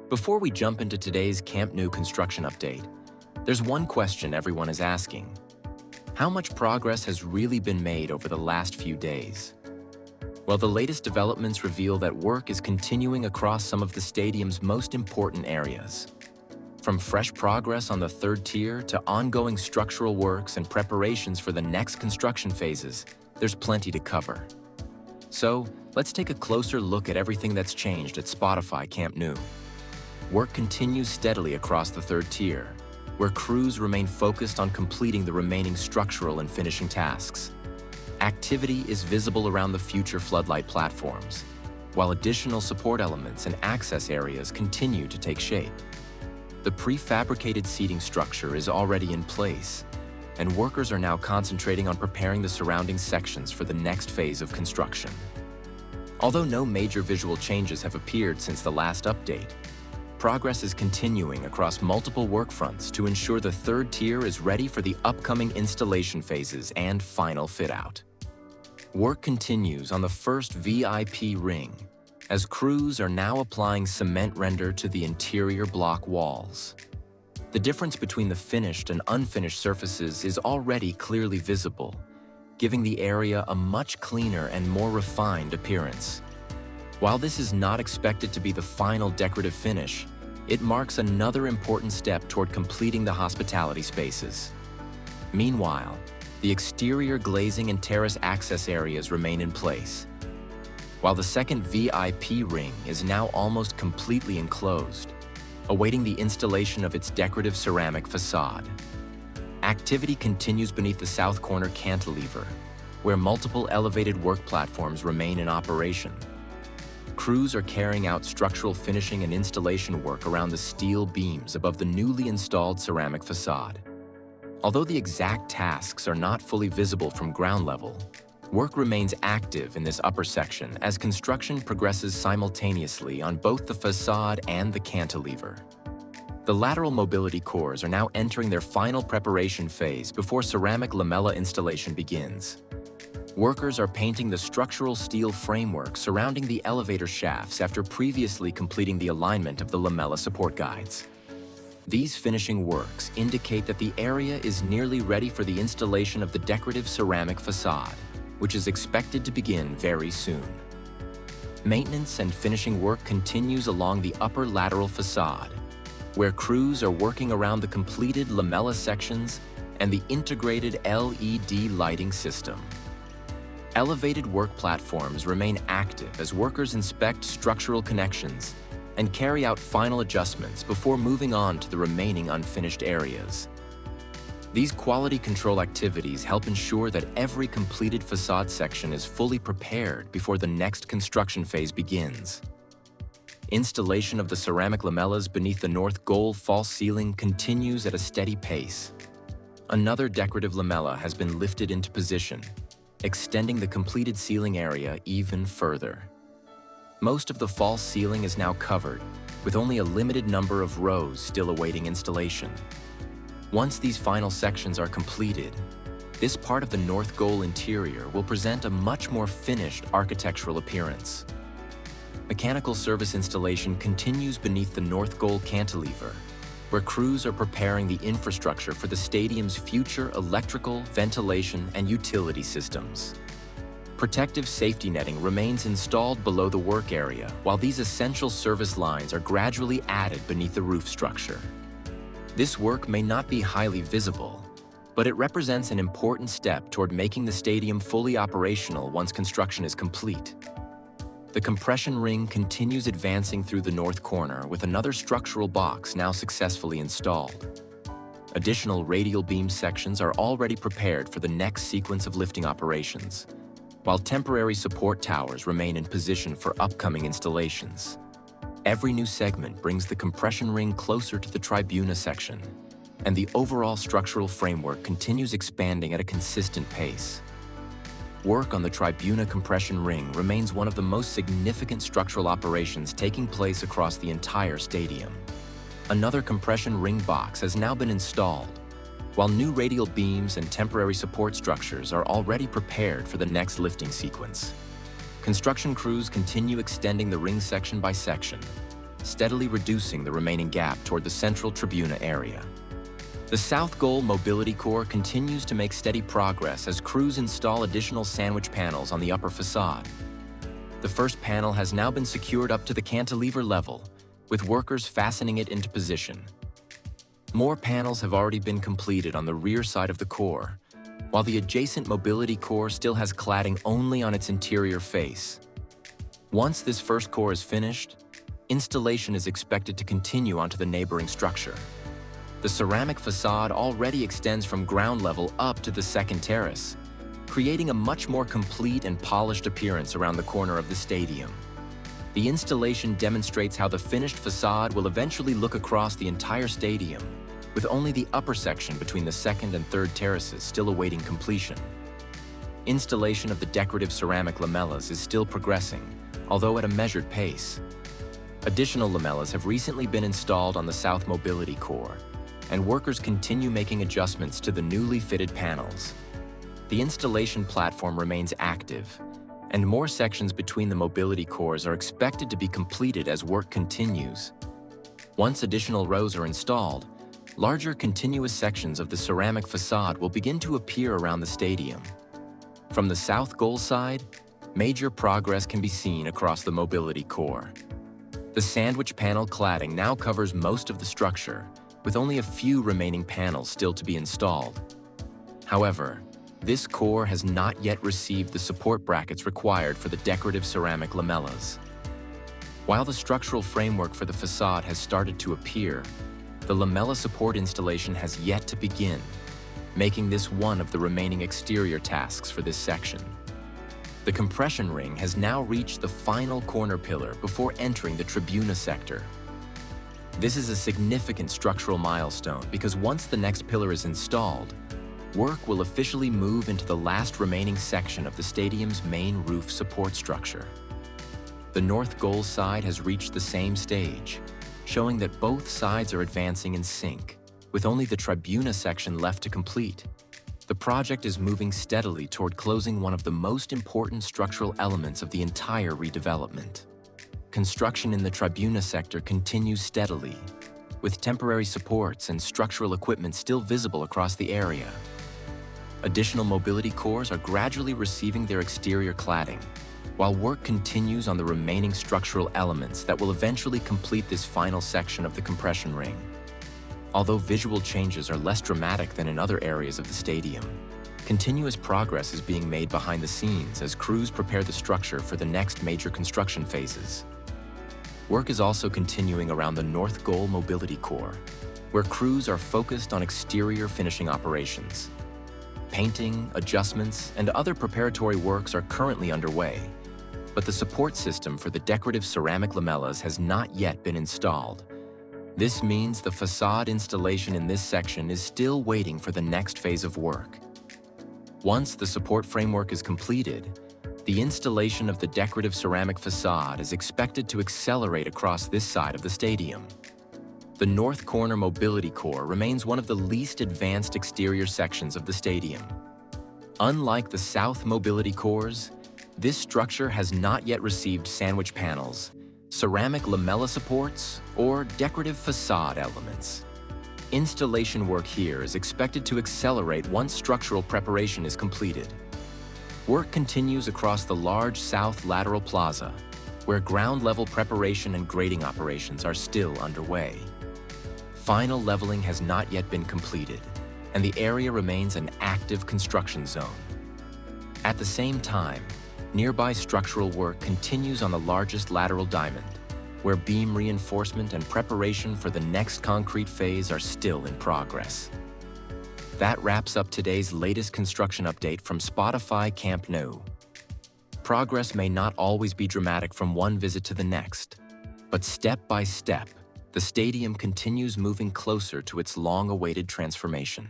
Before we jump into today's Camp Nou construction update, there's one question everyone is asking. How much progress has really been made over the last few days? Well, the latest developments reveal that work is continuing across some of the stadium's most important areas. From fresh progress on the third tier to ongoing structural works and preparations for the next construction phases, there's plenty to cover. So, let's take a closer look at everything that's changed at Spotify Camp Nou. Work continues steadily across the third tier, where crews remain focused on completing the remaining structural and finishing tasks. Activity is visible around the future floodlight platforms, while additional support elements and access areas continue to take shape. The prefabricated seating structure is already in place, and workers are now concentrating on preparing the surrounding sections for the next phase of construction. Although no major visual changes have appeared since the last update, progress is continuing across multiple work fronts to ensure the third tier is ready for the upcoming installation phases and final fit-out. Work continues on the first VIP ring, as crews are now applying cement render to the interior block walls. The difference between the finished and unfinished surfaces is already clearly visible, giving the area a much cleaner and more refined appearance. While this is not expected to be the final decorative finish, it marks another important step toward completing the hospitality spaces. Meanwhile, the exterior glazing and terrace access areas remain in place, while the second VIP ring is now almost completely enclosed, awaiting the installation of its decorative ceramic facade. Activity continues beneath the south corner cantilever, where multiple elevated work platforms remain in operation. Crews are carrying out structural finishing and installation work around the steel beams above the newly installed ceramic facade. Although the exact tasks are not fully visible from ground level, work remains active in this upper section as construction progresses simultaneously on both the facade and the cantilever. The lateral mobility cores are now entering their final preparation phase before ceramic lamella installation begins. Workers are painting the structural steel framework surrounding the elevator shafts after previously completing the alignment of the lamella support guides. These finishing works indicate that the area is nearly ready for the installation of the decorative ceramic facade, which is expected to begin very soon. Maintenance and finishing work continues along the upper lateral facade, where crews are working around the completed lamella sections and the integrated LED lighting system. Elevated work platforms remain active as workers inspect structural connections and carry out final adjustments before moving on to the remaining unfinished areas. These quality control activities help ensure that every completed facade section is fully prepared before the next construction phase begins. Installation of the ceramic lamellas beneath the north goal false ceiling continues at a steady pace. Another decorative lamella has been lifted into position, extending the completed ceiling area even further. Most of the false ceiling is now covered, with only a limited number of rows still awaiting installation. Once these final sections are completed, this part of the north goal interior will present a much more finished architectural appearance. Mechanical service installation continues beneath the north goal cantilever, where crews are preparing the infrastructure for the stadium's future electrical, ventilation, and utility systems. Protective safety netting remains installed below the work area, while these essential service lines are gradually added beneath the roof structure. This work may not be highly visible, but it represents an important step toward making the stadium fully operational once construction is complete. The compression ring continues advancing through the north corner with another structural box now successfully installed. Additional radial beam sections are already prepared for the next sequence of lifting operations, while temporary support towers remain in position for upcoming installations. Every new segment brings the compression ring closer to the Tribuna section, and the overall structural framework continues expanding at a consistent pace. Work on the Tribuna compression ring remains one of the most significant structural operations taking place across the entire stadium. Another compression ring box has now been installed, while new radial beams and temporary support structures are already prepared for the next lifting sequence. Construction crews continue extending the ring section by section, steadily reducing the remaining gap toward the central Tribuna area. The South Goal Mobility Core continues to make steady progress as crews install additional sandwich panels on the upper facade. The first panel has now been secured up to the cantilever level, with workers fastening it into position. More panels have already been completed on the rear side of the core, while the adjacent mobility core still has cladding only on its interior face. Once this first core is finished, installation is expected to continue onto the neighboring structure. The ceramic facade already extends from ground level up to the second terrace, creating a much more complete and polished appearance around the corner of the stadium. The installation demonstrates how the finished facade will eventually look across the entire stadium, with only the upper section between the second and third terraces still awaiting completion. Installation of the decorative ceramic lamellas is still progressing, although at a measured pace. Additional lamellas have recently been installed on the South Mobility Core, and workers continue making adjustments to the newly fitted panels. The installation platform remains active, and more sections between the mobility cores are expected to be completed as work continues. Once additional rows are installed, larger continuous sections of the ceramic facade will begin to appear around the stadium. From the South Goal side, major progress can be seen across the mobility core. The sandwich panel cladding now covers most of the structure, with only a few remaining panels still to be installed. However, this core has not yet received the support brackets required for the decorative ceramic lamellas. While the structural framework for the facade has started to appear, the lamella support installation has yet to begin, making this one of the remaining exterior tasks for this section. The compression ring has now reached the final corner pillar before entering the Tribuna sector. This is a significant structural milestone because once the next pillar is installed, work will officially move into the last remaining section of the stadium's main roof support structure. The North Goal side has reached the same stage, showing that both sides are advancing in sync, with only the Tribuna section left to complete. The project is moving steadily toward closing one of the most important structural elements of the entire redevelopment. Construction in the Tribuna sector continues steadily, with temporary supports and structural equipment still visible across the area. Additional mobility cores are gradually receiving their exterior cladding, while work continues on the remaining structural elements that will eventually complete this final section of the compression ring. Although visual changes are less dramatic than in other areas of the stadium, continuous progress is being made behind the scenes as crews prepare the structure for the next major construction phases. Work is also continuing around the North Goal Mobility Core, where crews are focused on exterior finishing operations. Painting, adjustments, and other preparatory works are currently underway, but the support system for the decorative ceramic lamellas has not yet been installed. This means the facade installation in this section is still waiting for the next phase of work. Once the support framework is completed, the installation of the decorative ceramic facade is expected to accelerate across this side of the stadium. The North Corner Mobility Core remains one of the least advanced exterior sections of the stadium. Unlike the South Mobility Cores, this structure has not yet received sandwich panels, ceramic lamella supports, or decorative facade elements. Installation work here is expected to accelerate once structural preparation is completed. Work continues across the large south lateral plaza, where ground-level preparation and grading operations are still underway. Final leveling has not yet been completed, and the area remains an active construction zone. At the same time, nearby structural work continues on the largest lateral diamond, where beam reinforcement and preparation for the next concrete phase are still in progress. That wraps up today's latest construction update from Spotify Camp Nou. Progress may not always be dramatic from one visit to the next, but step by step, the stadium continues moving closer to its long-awaited transformation.